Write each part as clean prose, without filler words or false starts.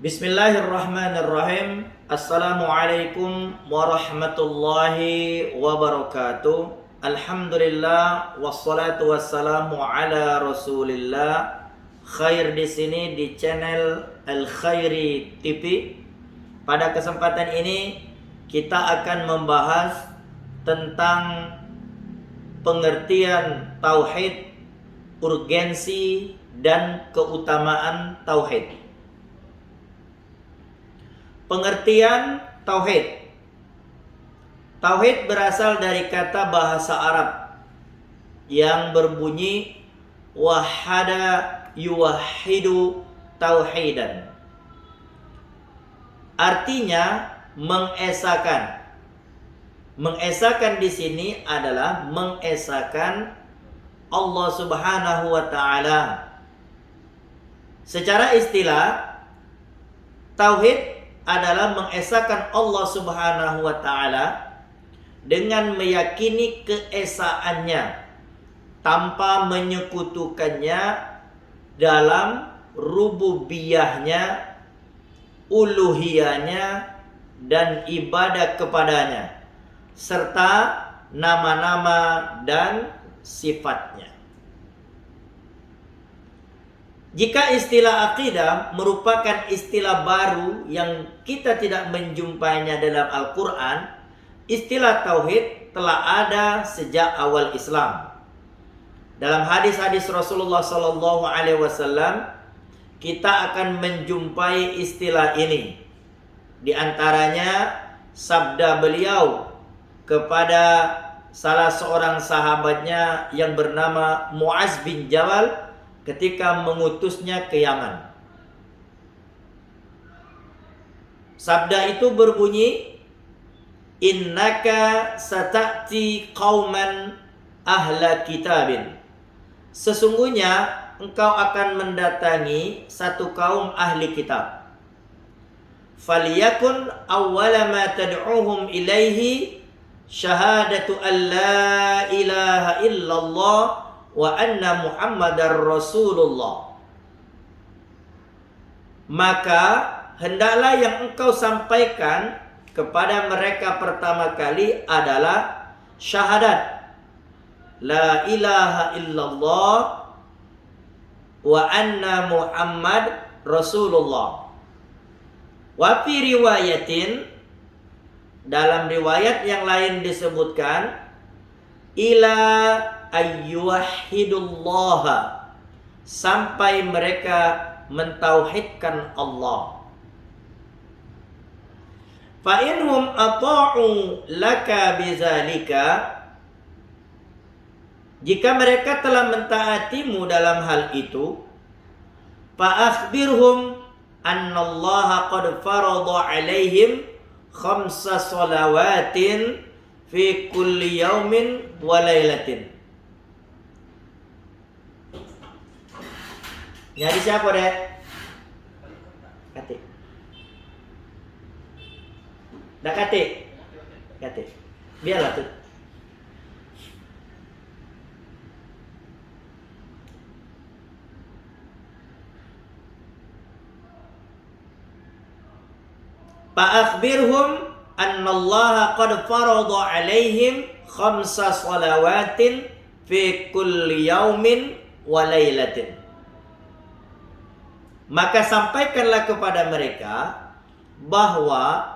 Bismillahirrahmanirrahim. Assalamualaikum warahmatullahi wabarakatuh. Alhamdulillah wassalatu wassalamu ala Rasulillah. Khair di sini di channel Al Khairi TV. Pada kesempatan ini kita akan membahas tentang pengertian tauhid, urgensi dan keutamaan tauhid. Pengertian tauhid. Tauhid berasal dari kata bahasa Arab yang berbunyi wahada yuwahidu tauhidan. Artinya mengesakan. Mengesakan di sini adalah mengesakan Allah Subhanahu wa taala. Secara istilah, tauhid adalah mengesahkan Allah Subhanahu wa taala dengan meyakini keesaannya tanpa menyekutukannya dalam rububiyahnya, uluhiyahnya dan ibadah kepadanya serta nama-nama dan sifatnya. Jika istilah akidah merupakan istilah baru yang kita tidak menjumpainya dalam Al-Quran, istilah tauhid telah ada sejak awal Islam. Dalam hadis-hadis Rasulullah SAW, kita akan menjumpai istilah ini. Di antaranya sabda beliau kepada salah seorang sahabatnya yang bernama Muaz bin Jabal ketika mengutusnya ke Yaman. Sabda itu berbunyi, innaka sata'ti qauman ahla kitabin. Sesungguhnya engkau akan mendatangi satu kaum ahli kitab. Faliyakun awwala ma tad'uhum ilaihi syahadatu an la ilaha illallah wa anna Muhammadar Rasulullah. Maka hendaklah yang engkau sampaikan kepada mereka pertama kali adalah syahadat la ilaha illallah wa anna Muhammad Rasulullah. Wa fi riwayatin, dalam riwayat yang lain disebutkan, ila ayyuhidullah, sampai mereka mentauhidkan Allah. Fa inhum ata'u laka bizalika, jika mereka telah mentaatimu dalam hal itu, fa akhbirhum annallaha qad farada alaihim khamsa salawatin fi kulli yaumin wa lailatin. Nyari siapa deh? Kate. Dah kate. Kate. Biarlah tuh. Fa'akhbirhum annallaha qad farada alaihim khamsa salawatin fi kulli yaumin wa lailatin. Maka sampaikanlah kepada mereka bahwa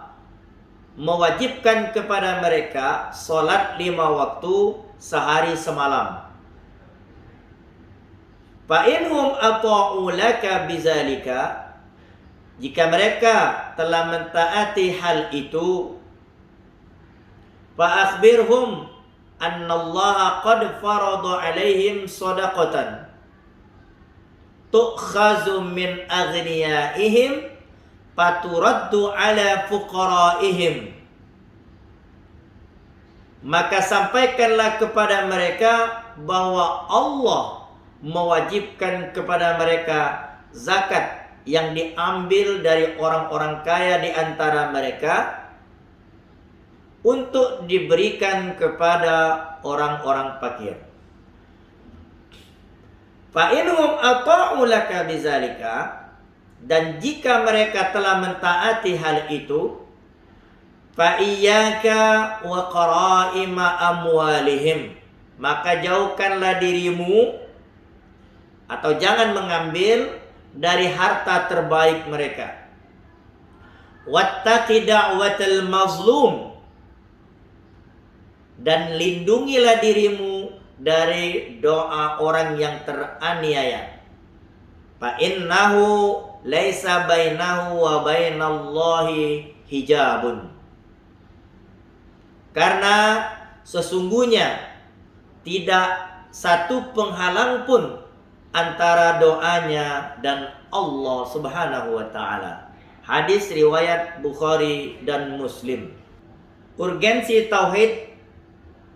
mewajibkan kepada mereka salat 5 waktu sehari semalam. Fa inhum ata'u laka bizalika, jika mereka telah mentaati hal itu, fa akhbirhum annallaha qad farada alaihim shadaqatan tu'khazu min aghniyaihim faturaddu ala fuqaraihim. Maka sampaikanlah kepada mereka bahwa Allah mewajibkan kepada mereka zakat yang diambil dari orang-orang kaya di antara mereka untuk diberikan kepada orang-orang fakir. Fa inhum ata'u laka bizalika, Dan jika mereka telah mentaati hal itu, fa iyyaka wa qara'ima amwalihim, maka jauhkanlah dirimu atau jangan mengambil dari harta terbaik mereka. Wattaqi da'watal mazlum, dan lindungilah dirimu dari doa orang yang teraniaya. Fa innahu laisa bainahu wa bainallahi hijabun, karena sesungguhnya tidak satu penghalang pun antara doanya dan Allah Subhanahu wa taala. Hadis riwayat Bukhari dan Muslim. Urgensi tauhid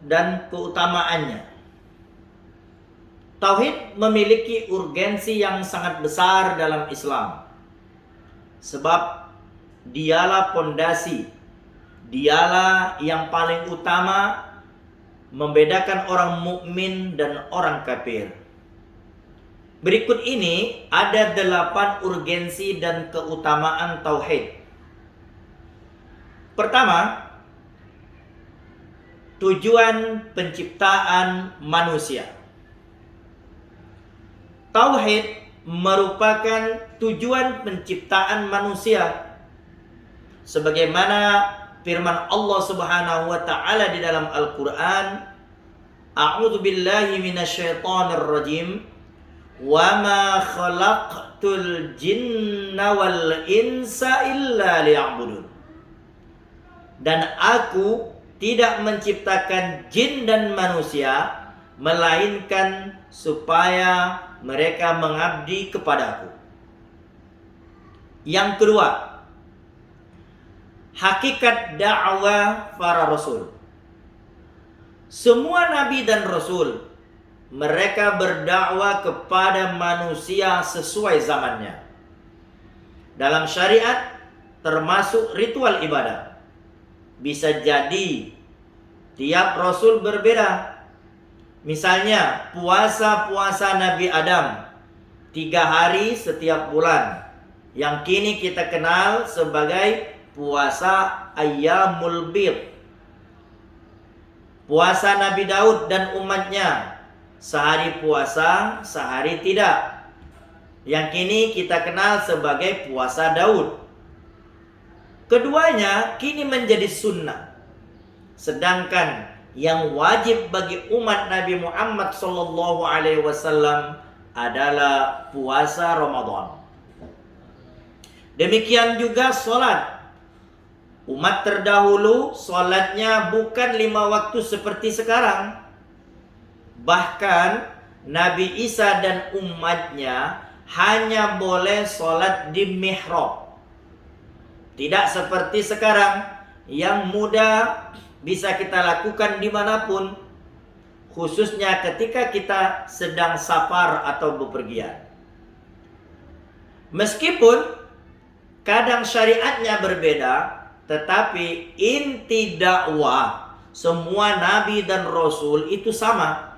dan keutamaannya. Tauhid memiliki urgensi yang sangat besar dalam Islam. Sebab dialah pondasi, dialah yang paling utama membedakan orang mukmin dan orang kafir. Berikut ini ada 8 urgensi dan keutamaan tauhid. Pertama, tujuan penciptaan manusia. Tauhid merupakan tujuan penciptaan manusia. Sebagaimana firman Allah Subhanahu wa taala di dalam Al-Qur'an, A'udzu billahi minasyaitonir rajim. Wa ma khalaqtul jinna wal insa illa liya'budun. Dan aku tidak menciptakan jin dan manusia melainkan supaya mereka mengabdi kepadaku. Yang kedua, hakikat dakwah para rasul. Semua nabi dan rasul mereka berdakwah kepada manusia sesuai zamannya. Dalam syariat termasuk ritual ibadah. Bisa jadi tiap rasul berbeda. Misalnya puasa Nabi Adam 3 hari setiap bulan, yang kini kita kenal sebagai puasa Ayyamul Bid. Puasa Nabi Daud dan umatnya, sehari puasa, sehari tidak, yang kini kita kenal sebagai puasa Daud. Keduanya kini menjadi sunnah. Sedangkan yang wajib bagi umat Nabi Muhammad SAW adalah puasa Ramadan. Demikian juga sholat. Umat terdahulu sholatnya bukan 5 waktu seperti sekarang. Bahkan Nabi Isa dan umatnya hanya boleh sholat di mihrab. Tidak seperti sekarang yang mudah bisa kita lakukan dimanapun, khususnya ketika kita sedang safar atau bepergian. Meskipun kadang syariatnya berbeda, tetapi inti dakwah semua nabi dan rasul itu sama,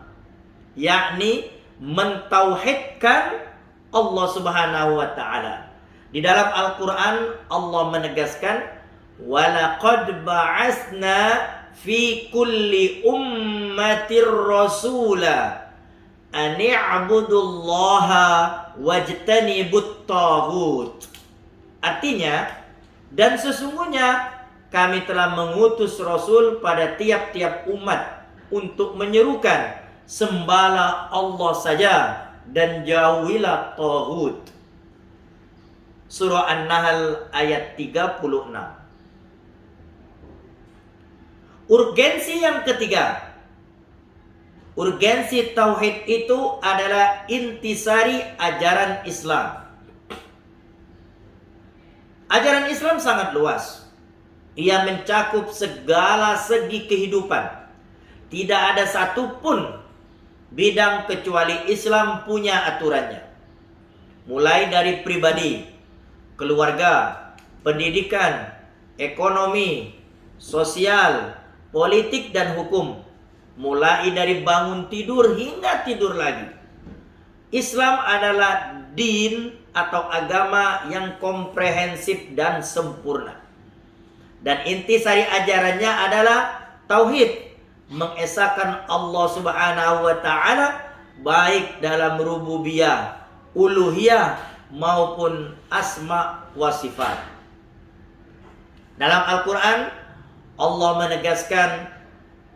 yakni mentauhidkan Allah Subhanahu wa taala. Di dalam Al-Qur'an Allah menegaskan, وَلَقَدْ بَعَثْنَا فِي كُلِّ أُمَّةٍ رَسُولًا أَنِ اعْبُدُوا اللَّهَ وَاجْتَنِبُوا الطَّاغُوتَ. Artinya, dan sesungguhnya kami telah mengutus Rasul pada tiap-tiap umat untuk menyerukan sembahlah Allah saja dan jauhilah taghut. Surah An-Nahl ayat 36. Urgensi yang ketiga, urgensi tauhid itu adalah intisari ajaran Islam. Ajaran Islam sangat luas. Ia mencakup segala segi kehidupan. Tidak ada satupun bidang kecuali Islam punya aturannya. Mulai dari pribadi, keluarga, pendidikan, ekonomi, sosial, politik dan hukum, mulai dari bangun tidur hingga tidur lagi. Islam adalah din atau agama yang komprehensif dan sempurna. Dan intisari ajarannya adalah tauhid, mengesahkan Allah Subhanahu wa taala baik dalam rububiyah, uluhiyah maupun asma wa sifat. Dalam Al-Qur'an Allah menegaskan,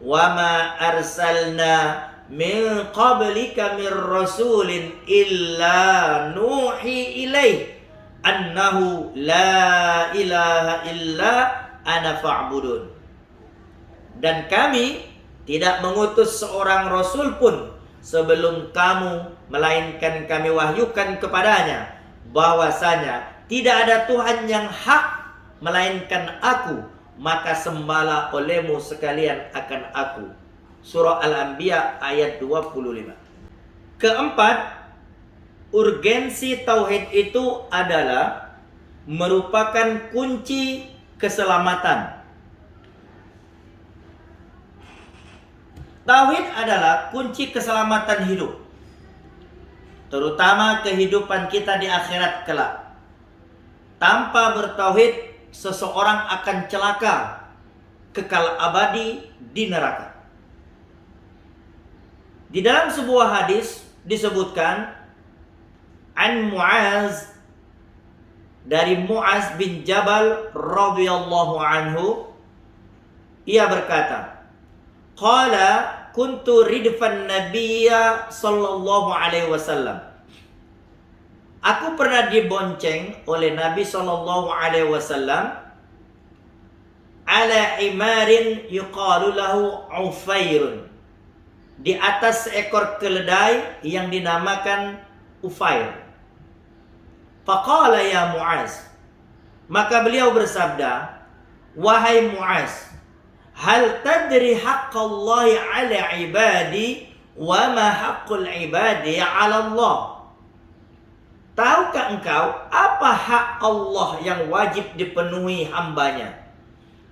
"Wa ma arsalna min qablika mir rasulin illa nuhi ilaih annahu la ilaha illa ana fa'budun." Dan kami tidak mengutus seorang rasul pun sebelum kamu, melainkan kami wahyukan kepadanya bahwasanya tidak ada Tuhan yang hak melainkan aku, maka sembahlah olehmu sekalian akan aku. Surah Al-Anbiya ayat 25. Keempat, urgensi tauhid itu adalah merupakan kunci keselamatan. Tauhid adalah kunci keselamatan hidup, terutama kehidupan kita di akhirat kelak. Tanpa bertauhid, seseorang akan celaka, kekal abadi di neraka. Di dalam sebuah hadis disebutkan an Muaz, dari Muaz bin Jabal radhiyallahu anhu, ia berkata, qala kuntu ridfan nabiyya sallallahu alaihi wasallam. Aku pernah dibonceng oleh Nabi sallallahu alaihi wasallam ala imarin yuqalu lahu Ufairun, di atas seekor keledai yang dinamakan Ufair. Faqala ya Muaz, maka beliau bersabda, wahai Muaz, hal tadri haqqallahi ala ibadi wa ma haqqul ibadi ala Allah? Tahukah engkau apa hak Allah yang wajib dipenuhi hambanya,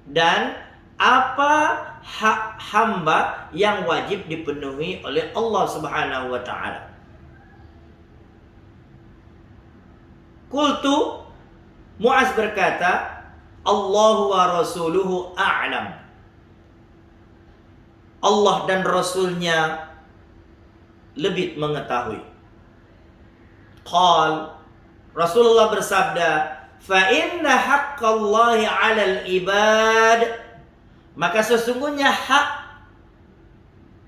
dan apa hak hamba yang wajib dipenuhi oleh Allah Subhanahu wa taala? Qultu, Muaz berkata, Allahu wa rasuluhu a'lam. Allah dan Rasulnya lebih mengetahui. Qal, Rasulullah bersabda, fa inna haqqallahi 'alal ibad, maka sesungguhnya hak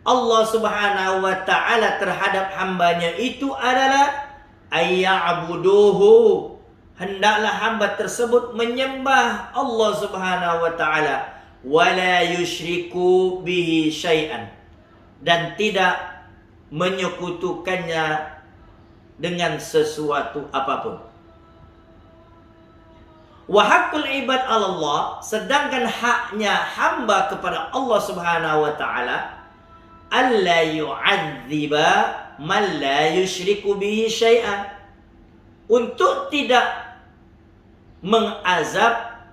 Allah Subhanahu wa taala terhadap hambanya itu adalah ayya'buduhu, hendaklah hamba tersebut menyembah Allah Subhanahu wa taala, wala yusyriku bihi syai'an, dan tidak menyekutukannya dengan sesuatu apapun. Wa haqqul ibad 'ala Allah, sedangkan haknya hamba kepada Allah Subhanahu wa taala, alla yu'adziba man la yusyriku bihi syai'an, untuk tidak mengazab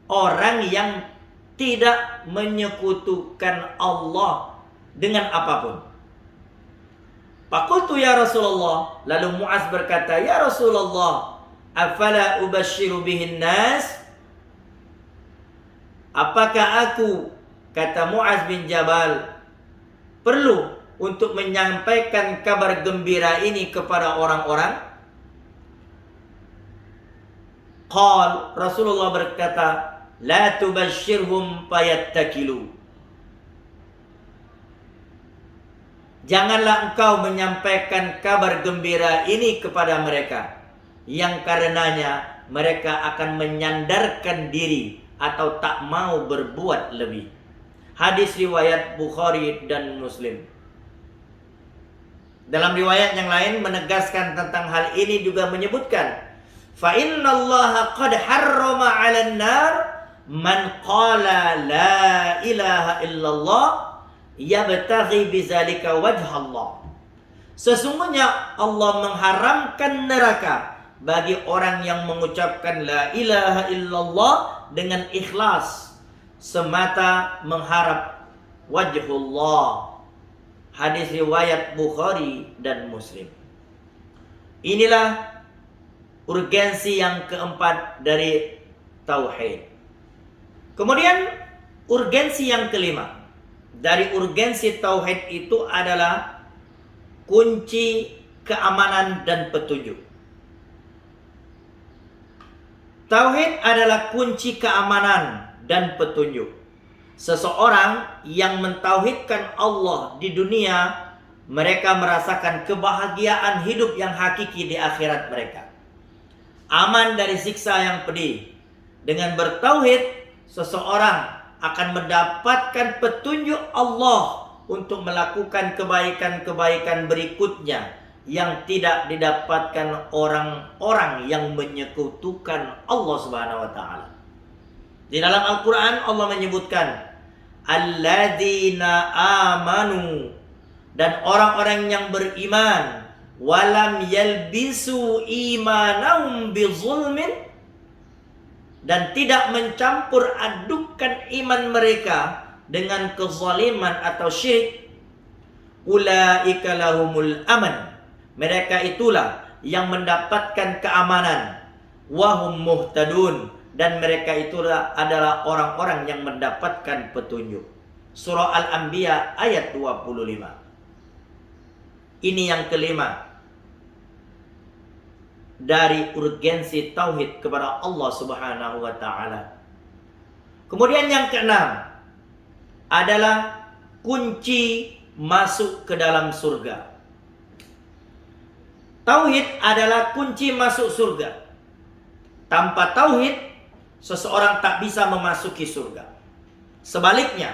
orang yang tidak menyekutukan Allah dengan apapun. Faqultu ya Rasulullah, lalu Muaz berkata, ya Rasulullah, afala ubashiru bihin nas? Apakah aku, kata Muaz bin Jabal, perlu untuk menyampaikan kabar gembira ini kepada orang-orang? Qal, Rasulullah berkata, la tubashirhum fayattakilu. Janganlah engkau menyampaikan kabar gembira ini kepada mereka, yang karenanya mereka akan menyandarkan diri atau tak mau berbuat lebih. Hadis riwayat Bukhari dan Muslim. Dalam riwayat yang lain menegaskan tentang hal ini juga menyebutkan, fa innallaha qad harrama 'alan nar man qala la ilaha illallah yabtaghi bizalika wajh Allah. Sesungguhnya Allah mengharamkan neraka bagi orang yang mengucapkan la ilaha illallah dengan ikhlas semata mengharap wajhullah. Hadis riwayat Bukhari dan Muslim. Inilah urgensi yang keempat dari tauhid. Kemudian urgensi yang kelima dari urgensi tauhid itu adalah kunci keamanan dan petunjuk. Tauhid adalah kunci keamanan dan petunjuk. Seseorang yang mentauhidkan Allah di dunia, mereka merasakan kebahagiaan hidup yang hakiki di akhirat mereka. Aman dari siksa yang pedih. Dengan bertauhid, seseorang akan mendapatkan petunjuk Allah untuk melakukan kebaikan-kebaikan berikutnya yang tidak didapatkan orang-orang yang menyekutukan Allah Subhanahu wa taala. Di dalam Al-Qur'an Allah menyebutkan alladzina amanu, dan orang-orang yang beriman, walam yalbisu imanahum bizulmin, dan tidak mencampur adukkan iman mereka dengan kezaliman atau syirik, ulaika lahumul aman, mereka itulah yang mendapatkan keamanan, wahum muhtadun, dan mereka itulah adalah orang-orang yang mendapatkan petunjuk. Surah Al-Anbiya ayat 25. Ini yang kelima dari urgensi tauhid kepada Allah Subhanahu wa taala. Kemudian yang keenam adalah kunci masuk ke dalam surga. Tauhid adalah kunci masuk surga. Tanpa tauhid, seseorang tak bisa memasuki surga. Sebaliknya,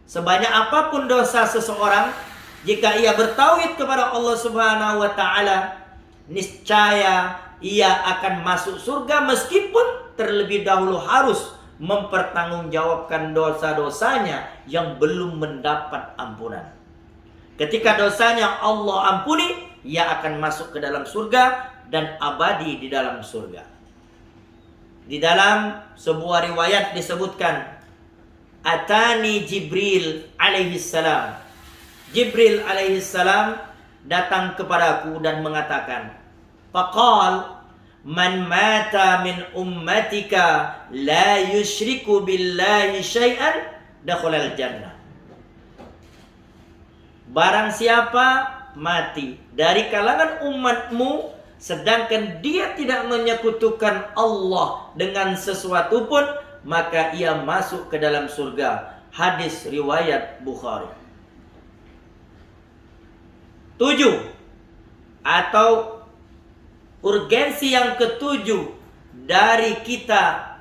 sebanyak apapun dosa seseorang, jika ia bertauhid kepada Allah Subhanahu wa taala, niscaya ia akan masuk surga meskipun terlebih dahulu harus mempertanggungjawabkan dosa-dosanya yang belum mendapat ampunan. Ketika dosanya Allah ampuni, ia akan masuk ke dalam surga dan abadi di dalam surga. Di dalam sebuah riwayat disebutkan, Atani Jibril alaihi salam. Jibril alaihi salam datang kepadaku dan mengatakan, faqal man mata min ummatika la yushriku billahi syai'an dakhalal jannah. Barang siapa mati dari kalangan umatmu sedangkan dia tidak menyekutukan Allah dengan sesuatu pun, maka ia masuk ke dalam surga. Hadis riwayat Bukhari. 7 atau urgensi yang ketujuh dari kita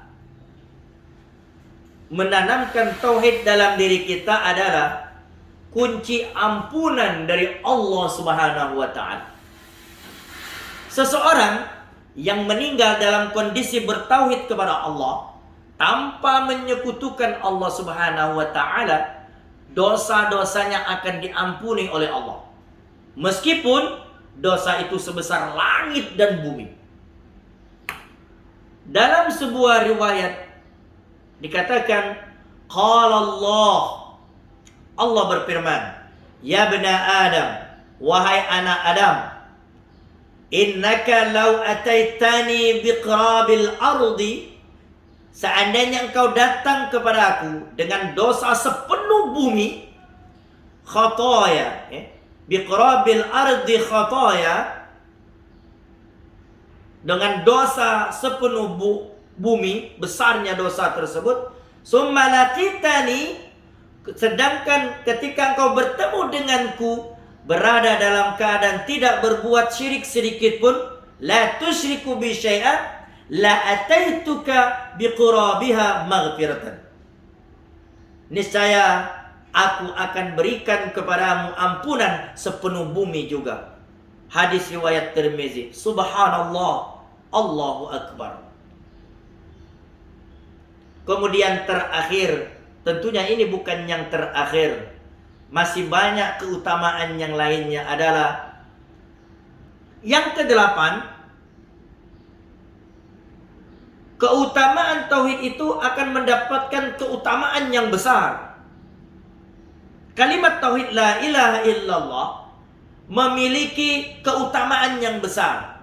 menanamkan tauhid dalam diri kita adalah kunci ampunan dari Allah Subhanahu wa taala. Seseorang yang meninggal dalam kondisi bertauhid kepada Allah tanpa menyekutukan Allah Subhanahu wa taala, dosa-dosanya akan diampuni oleh Allah. Meskipun dosa itu sebesar langit dan bumi. Dalam sebuah riwayat dikatakan, qala Allah berfirman, ya bena Adam, wahai anak Adam, innaka law ataitani biqrabil ardi, seandainya engkau datang kepadaku dengan dosa sepenuh bumi, khataya, biqrabil ardi khataya, dengan dosa sepenuh bumi, besarnya dosa tersebut, summa laqitani, sedangkan ketika engkau bertemu denganku berada dalam keadaan tidak berbuat syirik sedikit pun, la tusyriku bi syai'an la ataituka biqurabiha maghfiratan, niscaya aku akan berikan kepadamu ampunan sepenuh bumi juga. Hadis riwayat Tirmizi. Subhanallah, Allahu Akbar. Kemudian terakhir, tentunya ini bukan yang terakhir, masih banyak keutamaan yang lainnya, adalah yang kedelapan, keutamaan tauhid itu akan mendapatkan keutamaan yang besar. Kalimat tauhid la ilaha illallah memiliki keutamaan yang besar.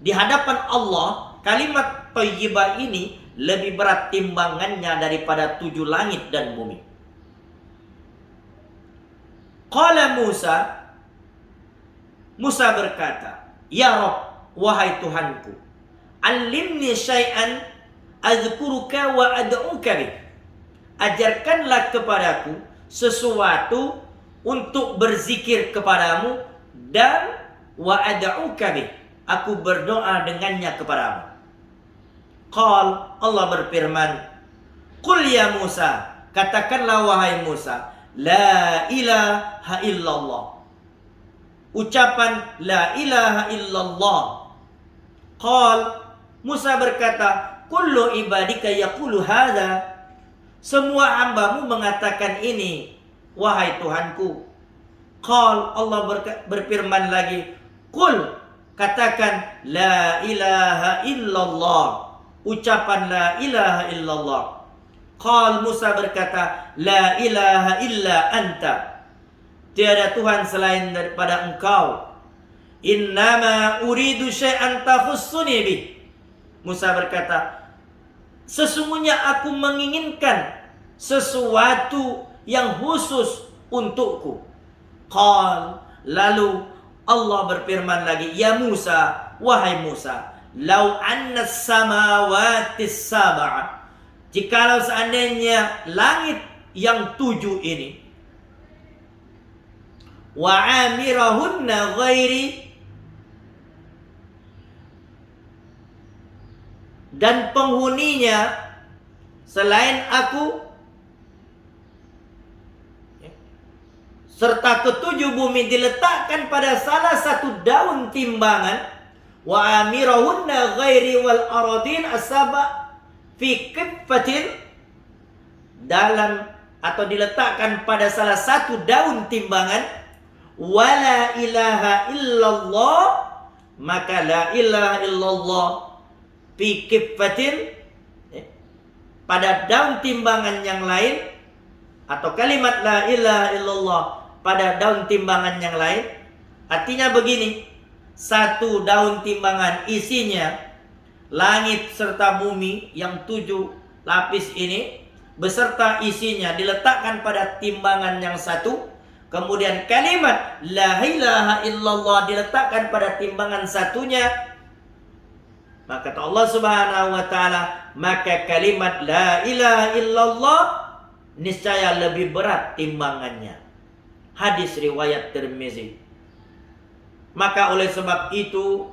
Di hadapan Allah, kalimat thayyibah ini lebih berat timbangannya daripada 7 langit dan bumi. Qala Musa berkata, "Ya Rabb, wahai Tuhanku, alimni syai'an adzkuruka wa ad'uka bih." Ajarkanlah kepadaku sesuatu untuk berzikir kepadamu dan wa ad'uka bih, aku berdoa dengannya kepadamu. Qal, Allah berfirman, "Qul ya Musa," katakanlah wahai Musa, "La ilaha illallah." Ucapan la ilaha illallah. Qal, Musa berkata, "Kullu ibadika yaqulu hadza." Semua hambamu mengatakan ini, wahai Tuhanku. Qal, Allah berfirman lagi, "Qul," katakan la ilaha illallah. Ucapan la ilaha illallah. Qal, Musa berkata, "La ilaha illa anta." Tiada Tuhan selain daripada engkau. "Innama uridu syai'an takhussuni bih." Musa berkata, sesungguhnya aku menginginkan sesuatu yang khusus untukku. Qal, lalu Allah berfirman lagi, "Ya Musa, wahai Musa, lau anna samawati sab'a." Jikalau seandainya langit yang 7 ini, wa amirahunna ghairi, dan penghuninya selain aku, serta ketujuh bumi diletakkan pada salah satu daun timbangan, wa amirahunna ghairi wal aradin asaba fi kiffatin, dalam atau diletakkan pada salah satu daun timbangan, wala ilaha illallah, maka la ilaha illallah fi kiffatin, pada daun timbangan yang lain, atau kalimat la ilaha illallah pada daun timbangan yang lain. Artinya begini, satu daun timbangan isinya langit serta bumi yang 7 lapis ini beserta isinya diletakkan pada timbangan yang satu. Kemudian kalimat la ilaha illallah diletakkan pada timbangan satunya. Maka kata Allah Subhanahu wa taala, maka kalimat la ilaha illallah niscaya lebih berat timbangannya. Hadis riwayat Tirmizi. Maka oleh sebab itu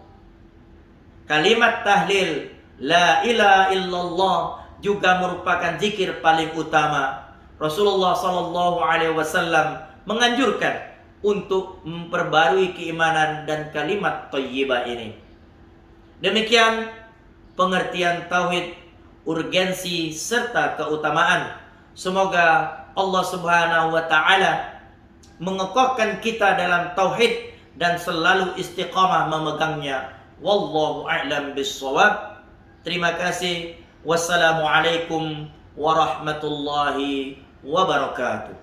kalimat tahlil la ilaha illallah juga merupakan zikir paling utama. Rasulullah sallallahu alaihi wasallam menganjurkan untuk memperbarui keimanan dan kalimat thayyibah ini. Demikian pengertian tauhid, urgensi serta keutamaan. Semoga Allah Subhanahu wa taala mengekohkan kita dalam tauhid dan selalu istiqamah memegangnya. Wallahu a'lam bissawab. Terima kasih. Wassalamualaikum warahmatullahi wabarakatuh.